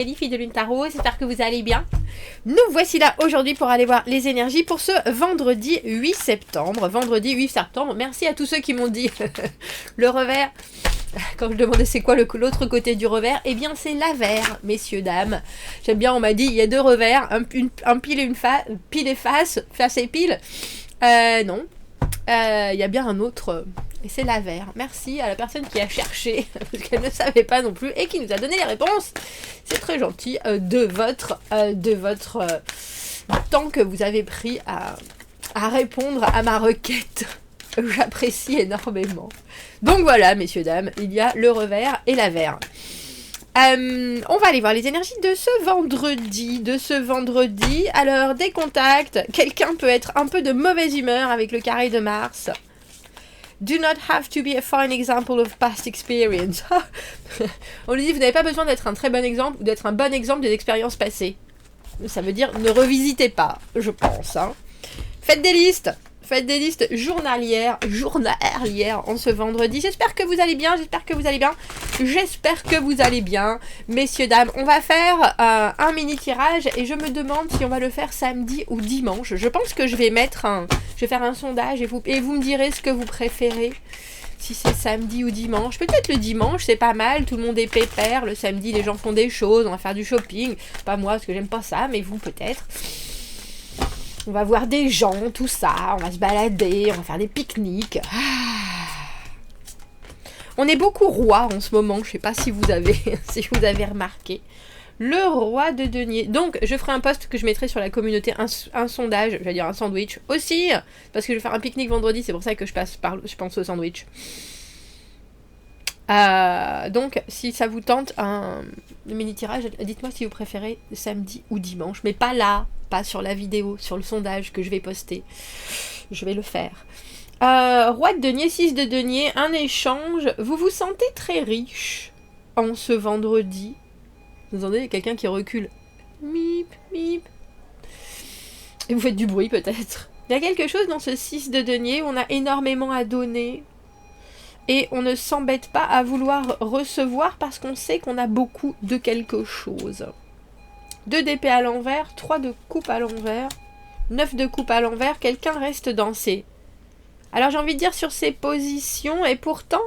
Filles de Lune Tarot, j'espère que vous allez bien. Nous voici là aujourd'hui pour aller voir les énergies pour ce vendredi 8 septembre. Vendredi 8 septembre, merci à tous ceux qui m'ont dit le revers. Quand je demandais c'est quoi l'autre côté du revers, eh bien c'est l'avers, messieurs, dames. J'aime bien, on m'a dit il y a deux revers, un pile et une face, pile et face et pile. Non, il y a bien un autre... Et c'est l'avers. Merci à la personne qui a cherché, parce qu'elle ne savait pas non plus, et qui nous a donné les réponses. C'est très gentil de votre temps que vous avez pris à répondre à ma requête. J'apprécie énormément. Donc voilà, messieurs, dames, il y a le revers et l'avers. On va aller voir les énergies de ce vendredi. Alors, des contacts. Quelqu'un peut être un peu de mauvaise humeur avec le carré de Mars. Do not have to be a fine example of past experience. On lui dit, vous n'avez pas besoin d'être un très bon exemple ou d'être un bon exemple des expériences passées. Ça veut dire, ne revisitez pas, je pense. Hein. Faites des listes journalières en ce vendredi. J'espère que vous allez bien, messieurs, dames. On va faire un mini tirage et je me demande si on va le faire samedi ou dimanche. Je pense que je vais faire un sondage et vous me direz ce que vous préférez. Si c'est samedi ou dimanche. Peut-être le dimanche, c'est pas mal. Tout le monde est pépère. Le samedi, les gens font des choses. On va faire du shopping. Pas moi, parce que j'aime pas ça, mais vous peut-être. On va voir des gens, tout ça. On va se balader. On va faire des pique-niques. On est beaucoup roi en ce moment. Je sais pas si vous avez remarqué. Le roi de denier. Donc, je ferai un post que je mettrai sur la communauté, un sondage, j'allais dire un sandwich aussi, parce que je vais faire un pique-nique vendredi, c'est pour ça que je pense au sandwich. Donc, si ça vous tente, un mini-tirage, dites-moi si vous préférez samedi ou dimanche, mais pas là, pas sur la vidéo, sur le sondage que je vais poster. Je vais le faire. Roi de denier, 6 de denier, un échange. Vous vous sentez très riche en ce vendredi. Vous entendez quelqu'un qui recule. Mip, mip. Et vous faites du bruit peut-être. Il y a quelque chose dans ce 6 de denier où on a énormément à donner. Et on ne s'embête pas à vouloir recevoir parce qu'on sait qu'on a beaucoup de quelque chose. 2 d'épée à l'envers, 3 de coupe à l'envers, 9 de coupe à l'envers. Quelqu'un reste dans ses... Alors j'ai envie de dire sur ses positions. Et pourtant,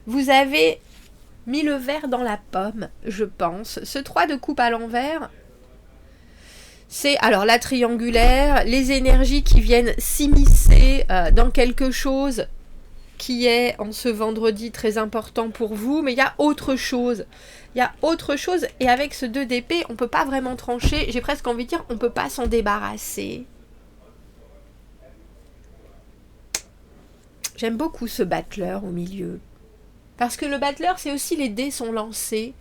vous avez... mis le verre dans la pomme, je pense. Ce 3 de coupe à l'envers, c'est alors la triangulaire, les énergies qui viennent s'immiscer dans quelque chose qui est en ce vendredi très important pour vous, mais il y a autre chose. Et avec ce 2 d'épée, on ne peut pas vraiment trancher. J'ai presque envie de dire, on ne peut pas s'en débarrasser. J'aime beaucoup ce battleur au milieu. Parce que le battleur, c'est aussi les dés sont lancés.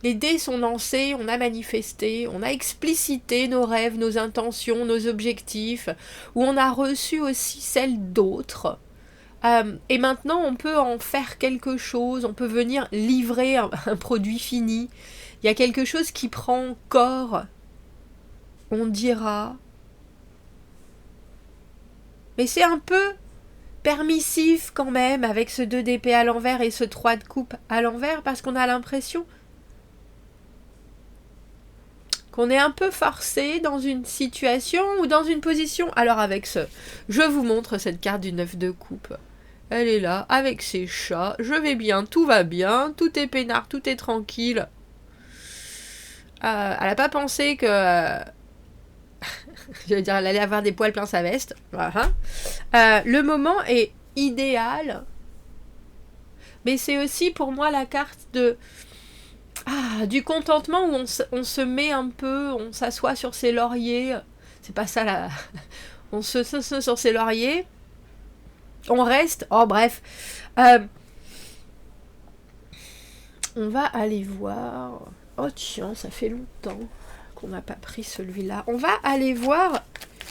Les dés sont lancés, on a manifesté, on a explicité nos rêves, nos intentions, nos objectifs, où on a reçu aussi celles d'autres. Et maintenant, on peut en faire quelque chose, on peut venir livrer un produit fini. Il y a quelque chose qui prend corps, on dira. Mais c'est un peu... permissif quand même avec ce 2 d'épée à l'envers et ce 3 de coupe à l'envers parce qu'on a l'impression qu'on est un peu forcé dans une situation ou dans une position. Alors avec je vous montre cette carte du 9 de coupe. Elle est là avec ses chats. Je vais bien, tout va bien, tout est peinard, tout est tranquille. Elle n'a pas pensé que... je veux dire, elle allait avoir des poils plein sa veste. Voilà. Le moment est idéal. Mais c'est aussi pour moi la carte du contentement où on se met un peu, on s'assoit sur ses lauriers. C'est pas ça là. On se sur ses lauriers. On reste. Oh bref. On va aller voir. Oh tiens, ça fait longtemps qu'on n'a pas pris celui-là. On va aller voir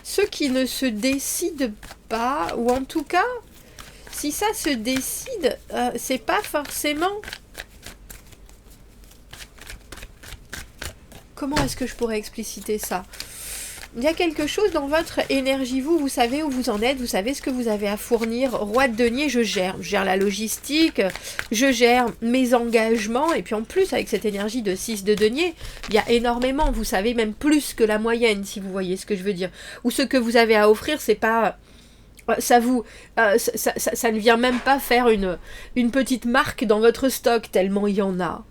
ceux qui ne se décident pas, ou en tout cas, si ça se décide, c'est pas forcément... Comment est-ce que je pourrais expliciter ça ? Il y a quelque chose dans votre énergie, vous savez où vous en êtes, vous savez ce que vous avez à fournir. Roi de denier, je gère la logistique, je gère mes engagements, et puis en plus, avec cette énergie de 6 de denier, il y a énormément, vous savez même plus que la moyenne, si vous voyez ce que je veux dire. Ou ce que vous avez à offrir, c'est pas... ça ne vient même pas faire une petite marque dans votre stock, tellement il y en a.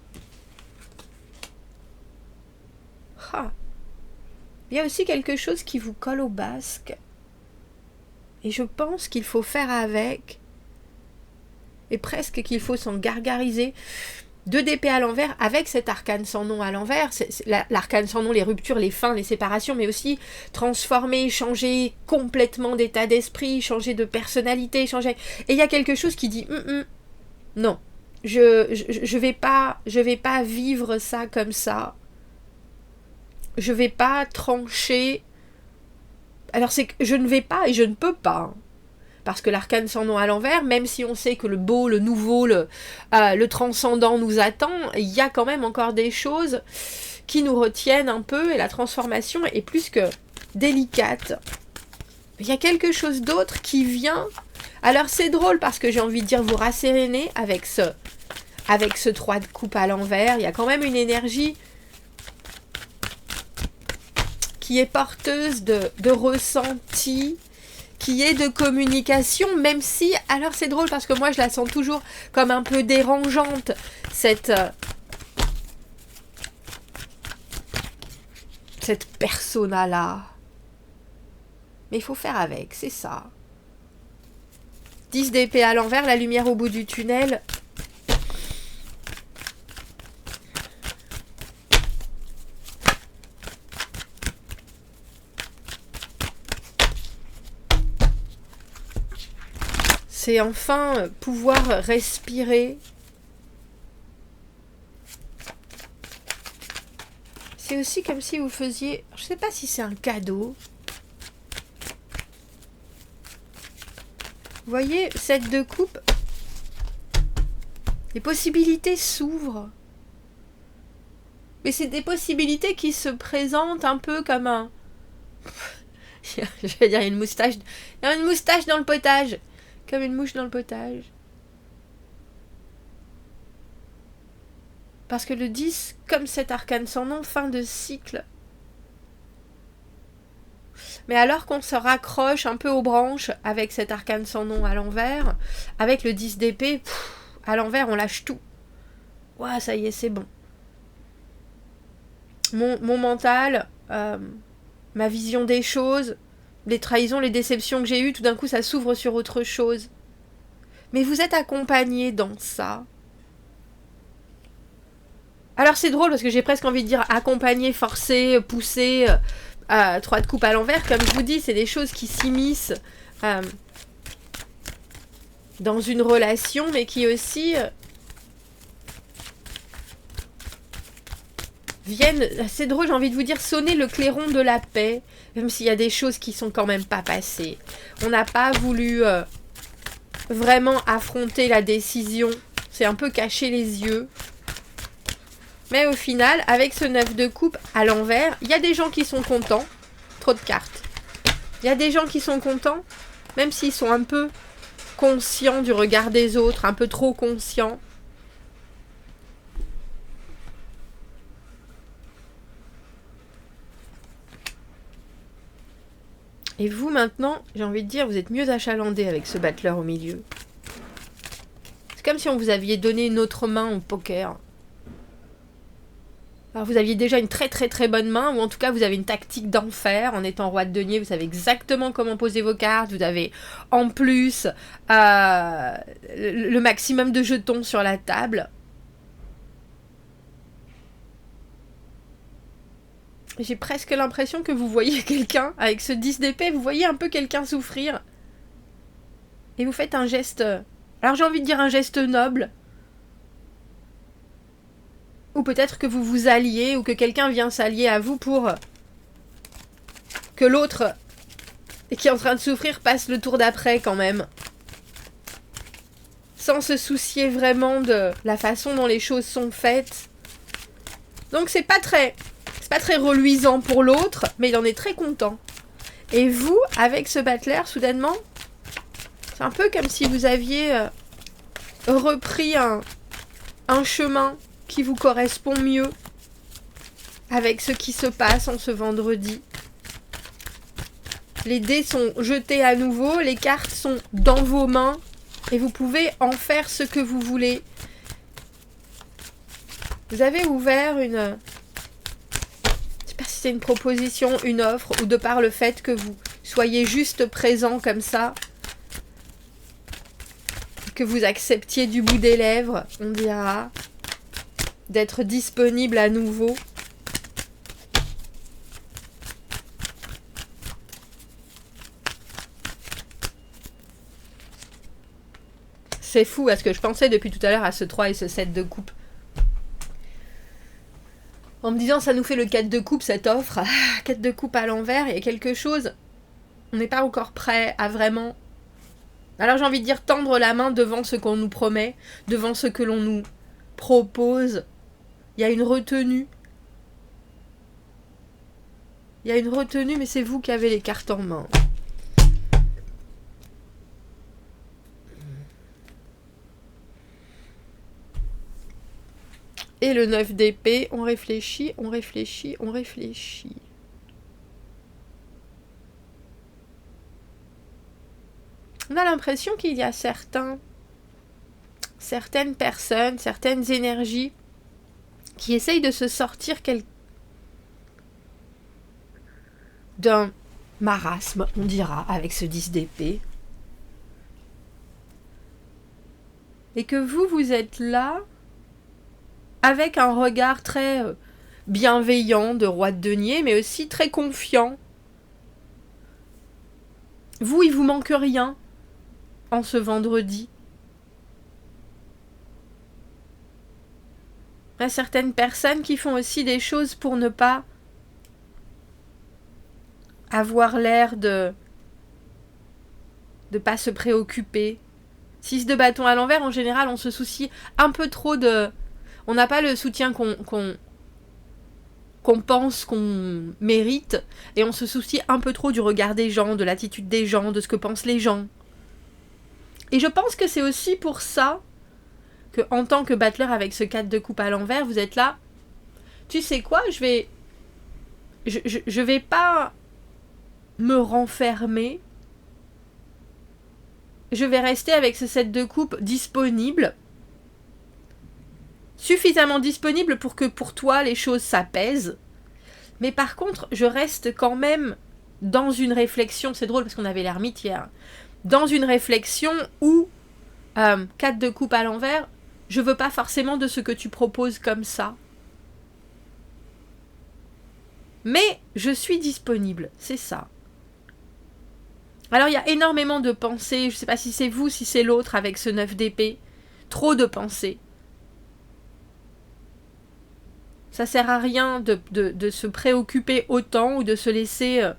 Ah. Il y a aussi quelque chose qui vous colle au basque. Et je pense qu'il faut faire avec. Et presque qu'il faut s'en gargariser. 2 d'épée à l'envers avec cet arcane sans nom à l'envers. L'arcane sans nom, les ruptures, les fins, les séparations, mais aussi transformer, changer complètement d'état d'esprit, changer de personnalité, changer... Et il y a quelque chose qui dit non, je vais pas vivre ça comme ça. Je vais pas trancher. Alors c'est que je ne vais pas et je ne peux pas. Parce que l'arcane sans nom à l'envers, même si on sait que le beau, le nouveau, le transcendant nous attend, il y a quand même encore des choses qui nous retiennent un peu et la transformation est plus que délicate. Il y a quelque chose d'autre qui vient. Alors c'est drôle parce que j'ai envie de dire vous rasséréner avec ce 3 de coupe à l'envers. Il y a quand même une énergie qui est porteuse de ressenti, qui est de communication, même si, alors c'est drôle parce que moi je la sens toujours comme un peu dérangeante, cette persona-là. Mais il faut faire avec, c'est ça. 10 d'épée à l'envers, la lumière au bout du tunnel. C'est enfin pouvoir respirer. C'est aussi comme si vous faisiez... Je ne sais pas si c'est un cadeau. Vous voyez, 7 de coupe. Les possibilités s'ouvrent. Mais c'est des possibilités qui se présentent un peu comme un... Je vais dire une moustache. Il y a une moustache dans le potage. Comme une mouche dans le potage. Parce que le 10, comme cet arcane sans nom, fin de cycle. Mais alors qu'on se raccroche un peu aux branches avec cet arcane sans nom à l'envers, avec le 10 d'épée, à l'envers on lâche tout. Ouah, ça y est, c'est bon. Mon mental, ma vision des choses, les trahisons, les déceptions que j'ai eues, tout d'un coup ça s'ouvre sur autre chose. Mais vous êtes accompagné dans ça. Alors c'est drôle parce que j'ai presque envie de dire accompagné, forcé, poussé, 3 de coupe à l'envers. Comme je vous dis, c'est des choses qui s'immiscent dans une relation, mais qui aussi viennent, c'est drôle, j'ai envie de vous dire, sonner le clairon de la paix, même s'il y a des choses qui sont quand même pas passées. On n'a pas voulu vraiment affronter la décision, c'est un peu cacher les yeux. Mais au final, avec ce 9 de coupe à l'envers, il y a des gens qui sont contents. Trop de cartes. Il y a des gens qui sont contents, même s'ils sont un peu conscients du regard des autres, un peu trop conscients. Et vous, maintenant, j'ai envie de dire, vous êtes mieux achalandé avec ce battleur au milieu. C'est comme si on vous aviez donné une autre main au poker. Alors vous aviez déjà une très très très bonne main, ou en tout cas vous avez une tactique d'enfer. En étant roi de denier, vous savez exactement comment poser vos cartes. Vous avez en plus le maximum de jetons sur la table. J'ai presque l'impression que vous voyez quelqu'un, avec ce 10 d'épée, vous voyez un peu quelqu'un souffrir. Et vous faites un geste... Alors j'ai envie de dire un geste noble. Ou peut-être que vous vous alliez, ou que quelqu'un vient s'allier à vous pour que l'autre qui est en train de souffrir passe le tour d'après quand même. Sans se soucier vraiment de la façon dont les choses sont faites. Donc c'est pas très C'est pas très reluisant pour l'autre, mais il en est très content. Et vous, avec ce battler, soudainement, c'est un peu comme si vous aviez repris un chemin qui vous correspond mieux avec ce qui se passe en ce vendredi. Les dés sont jetés à nouveau, les cartes sont dans vos mains et vous pouvez en faire ce que vous voulez. Vous avez ouvert une... Je sais pas si c'est une proposition, une offre, ou de par le fait que vous soyez juste présent comme ça, que vous acceptiez du bout des lèvres, on dira, d'être disponible à nouveau. C'est fou, parce que je pensais depuis tout à l'heure à ce 3 et ce 7 de coupe. En me disant, ça nous fait le 4 de coupe, cette offre. 4 de coupe à l'envers, il y a quelque chose. On n'est pas encore prêt à vraiment... Alors j'ai envie de dire tendre la main devant ce qu'on nous promet, devant ce que l'on nous propose. Il y a une retenue. Il y a une retenue, mais c'est vous qui avez les cartes en main. Et le 9 d'épée, on réfléchit, on réfléchit, on réfléchit. On a l'impression qu'il y a certaines personnes, certaines énergies qui essayent de se sortir d'un marasme, on dira, avec ce 10 d'épée. Et que vous êtes là avec un regard très bienveillant de roi de denier, mais aussi très confiant. Vous, il vous manque rien en ce vendredi. Il y a certaines personnes qui font aussi des choses pour ne pas avoir l'air de pas se préoccuper. 6 de bâton à l'envers, en général, on se soucie un peu trop de... On n'a pas le soutien qu'on pense qu'on mérite, et on se soucie un peu trop du regard des gens, de l'attitude des gens, de ce que pensent les gens. Et je pense que c'est aussi pour ça que, en tant que battler avec ce 4 de coupe à l'envers, vous êtes là. Tu sais quoi, je vais pas me renfermer. Je vais rester avec ce 7 de coupe disponible. Suffisamment disponible pour que pour toi les choses s'apaisent. Mais par contre, je reste quand même dans une réflexion. C'est drôle parce qu'on avait l'ermite hier. Dans une réflexion où 4 de coupe à l'envers, je veux pas forcément de ce que tu proposes comme ça. Mais je suis disponible, c'est ça. Alors il y a énormément de pensées. Je sais pas si c'est vous, si c'est l'autre avec ce 9 d'épée. Trop de pensées. Ça sert à rien de se préoccuper autant ou de se laisser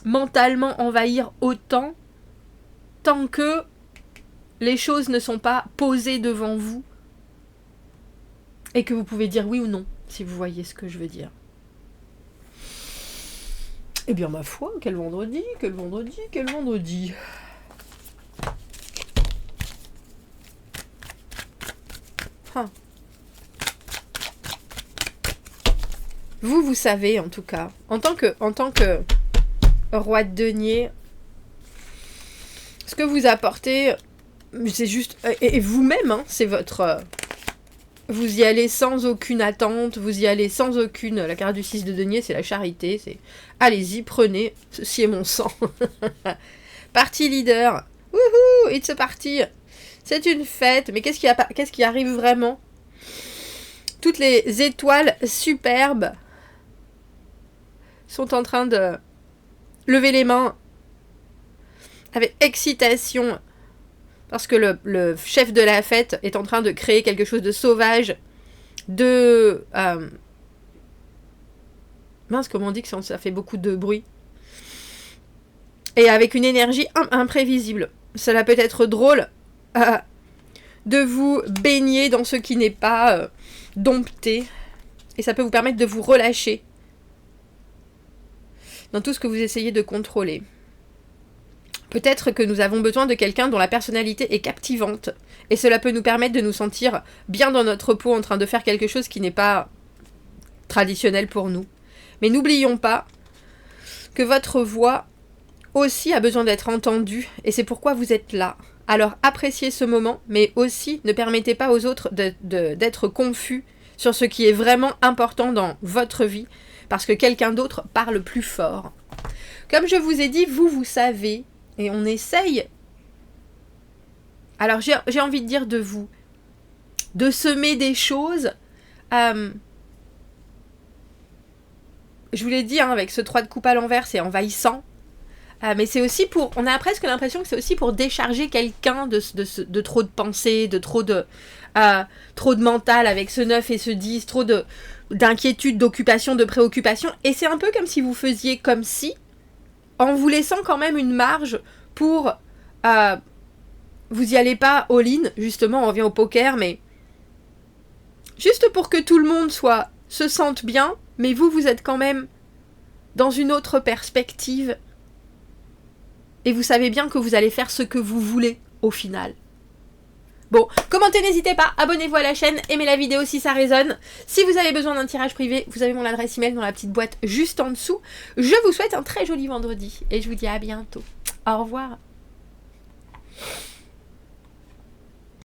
mentalement envahir autant tant que les choses ne sont pas posées devant vous et que vous pouvez dire oui ou non, si vous voyez ce que je veux dire. Eh bien ma foi, quel vendredi, quel vendredi, quel vendredi. Hein. Vous savez en tout cas, en tant que roi de denier, ce que vous apportez, c'est juste... Et vous-même, hein, c'est votre... vous y allez sans aucune attente, vous y allez sans aucune... La carte du 6 de denier, c'est la charité, c'est... Allez-y, prenez, ceci est mon sang. Parti leader. Wouhou, it's a party. C'est une fête, mais qu'est-ce qui arrive vraiment? Toutes les étoiles superbes sont en train de lever les mains avec excitation parce que le chef de la fête est en train de créer quelque chose de sauvage, de... mince, comment on dit que ça fait beaucoup de bruit. Et avec une énergie imprévisible. Cela peut être drôle de vous baigner dans ce qui n'est pas dompté et ça peut vous permettre de vous relâcher dans tout ce que vous essayez de contrôler. Peut-être que nous avons besoin de quelqu'un dont la personnalité est captivante, et cela peut nous permettre de nous sentir bien dans notre peau en train de faire quelque chose qui n'est pas traditionnel pour nous. Mais n'oublions pas que votre voix aussi a besoin d'être entendue, et c'est pourquoi vous êtes là. Alors appréciez ce moment, mais aussi ne permettez pas aux autres d'être confus sur ce qui est vraiment important dans votre vie, parce que quelqu'un d'autre parle plus fort. Comme je vous ai dit, vous savez, et on essaye. Alors j'ai envie de dire de vous, de semer des choses. Je vous l'ai dit, avec ce 3 de coupe à l'envers, c'est envahissant. Mais c'est aussi pour... On a presque l'impression que c'est aussi pour décharger quelqu'un de trop de pensées, de trop de mental avec ce 9 et ce 10, trop d'inquiétude, d'occupation, de préoccupation. Et c'est un peu comme si vous faisiez comme si, en vous laissant quand même une marge pour... vous y allez pas all-in, justement, on revient au poker, mais... Juste pour que tout le monde se sente bien, mais vous êtes quand même dans une autre perspective. Et vous savez bien que vous allez faire ce que vous voulez au final. Bon, commentez, n'hésitez pas, abonnez-vous à la chaîne, aimez la vidéo si ça résonne. Si vous avez besoin d'un tirage privé, vous avez mon adresse email dans la petite boîte juste en dessous. Je vous souhaite un très joli vendredi et je vous dis à bientôt. Au revoir.